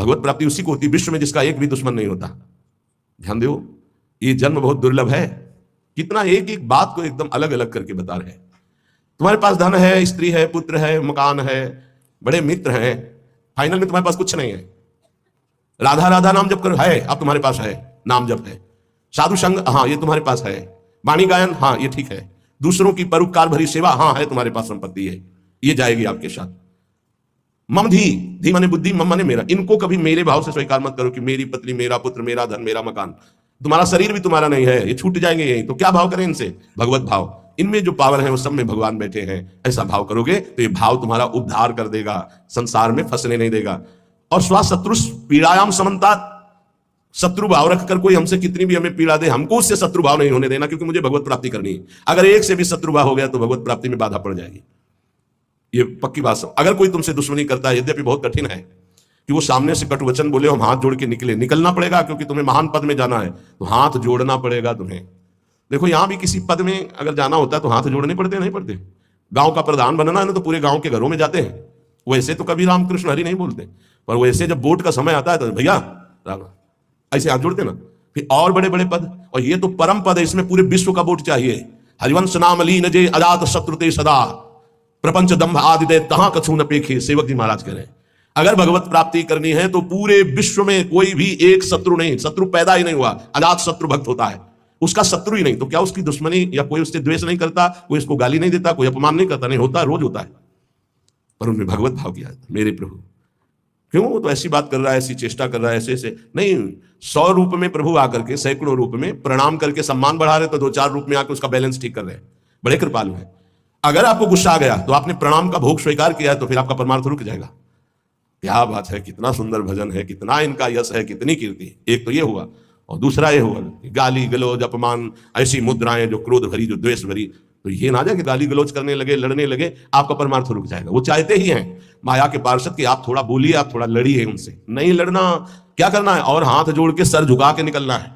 भगवत प्राप्ति उसी को होती विश्व में जिसका एक भी दुश्मन नहीं होता। ध्यान दो, ये जन्म बहुत दुर्लभ है। कितना एक एक बात को एकदम अलग अलग करके बता रहे हैं। तुम्हारे पास धन है, स्त्री है, पुत्र है, मकान है, बड़े मित्र हैं, फाइनल में तुम्हारे पास कुछ नहीं है। राधा राधा नाम जप कर है, अब तुम्हारे पास है, नाम जप है। साधु संग, हाँ ये तुम्हारे पास है। वाणी गायन, हाँ ये ठीक है। दूसरों की परोपकार भरी सेवा, हाँ है तुम्हारे पास संपत्ति है, ये जाएगी आपके साथ। मम धी, धी माने बुद्धि, मम माने मेरा। इनको कभी मेरे भाव से स्वीकार मत करो कि मेरी पत्नी, मेरा पुत्र, मेरा धन, मेरा मकान। तुम्हारा शरीर भी तुम्हारा नहीं है, ये छूट जाएंगे यही। तो क्या भाव करें इनसे? भगवत भाव। इनमें जो पावर है वो सब में भगवान बैठे हैं। ऐसा भाव करोगे तो ये भाव तुम्हारा उद्धार कर देगा, संसार में फंसने नहीं देगा। और स्वशत्रु पीड़ायाम समन्तात, शत्रु भाव रखकर कोई हमसे कितनी भी हमें पीड़ा दे, हमको उससे शत्रु भाव नहीं होने देना, क्योंकि मुझे भगवत प्राप्ति करनी है। अगर एक से भी शत्रु भाव हो गया तो भगवत प्राप्ति में बाधा पड़ जाएगी। ये पक्की बात है। अगर कोई तुमसे दुश्मनी करता है, यद्यपि बहुत कठिन है कि वो सामने से कटु वचन बोले, हम हाथ जोड़ के निकलना पड़ेगा, क्योंकि तुम्हें महान पद में जाना है तो हाथ जोड़ना पड़ेगा तुम्हें। देखो यहां भी किसी पद में अगर जाना होता है तो हाथ जोड़ने पड़ते नहीं पड़ते? गांव का प्रधान बनना है ना तो पूरे गांव के घरों में जाते हैं। वैसे तो कभी रामकृष्ण हरि नहीं बोलते, पर वैसे जब वोट का समय आता है तो भैया ऐसे हाथ जोड़ते ना। फिर और बड़े बड़े पद, और ये तो परम पद है, इसमें पूरे विश्व का वोट चाहिए। हरिवंश नाम लीन जे अजात शत्रुते सदा, प्रपंच दंभ आदि दे तहां कछु न पेखे। सेवक जी महाराज कह रहे हैं अगर भगवत प्राप्ति करनी है तो पूरे विश्व में कोई भी एक शत्रु नहीं, शत्रु पैदा ही नहीं हुआ। अजात शत्रु भक्त होता है, उसका शत्रु ही नहीं, तो क्या उसकी दुश्मनी या कोई उससे द्वेष नहीं करता, कोई उसको गाली नहीं देता, कोई अपमान नहीं करता? नहीं होता, रोज होता है। पर उनमें भगवत भाव किया मेरे प्रभु। क्यों? वो तो ऐसी बात कर रहा है, ऐसी चेष्टा कर रहा है, ऐसे ऐसे नहीं। 100 रूप में प्रभु आकर के, सैकड़ों रूप में प्रणाम करके सम्मान बढ़ा रहे, तो 2-4 रूप में आकर उसका बैलेंस ठीक कर रहे हैं। बड़े कृपालु हैं। अगर आपको गुस्सा आ गया तो आपने प्रणाम का भोग स्वीकार किया है, तो फिर आपका परमार्थ रुक जाएगा। क्या बात है, कितना सुंदर भजन है, कितना इनका यश है, कितनी कीर्ति। एक तो ये हुआ, और दूसरा ये हुआ गाली गलौज अपमान, ऐसी मुद्राएं जो क्रोध भरी, जो द्वेष भरी। तो ये ना जाए कि गाली गलौज करने लगे, लड़ने लगे, आपका परमार्थ रुक जाएगा। वो चाहते ही हैं माया के पार्षद कि आप थोड़ा बोलिए, आप थोड़ा लड़िए उनसे। नहीं लड़ना, क्या करना है? और हाथ जोड़ के सर झुका के निकलना है।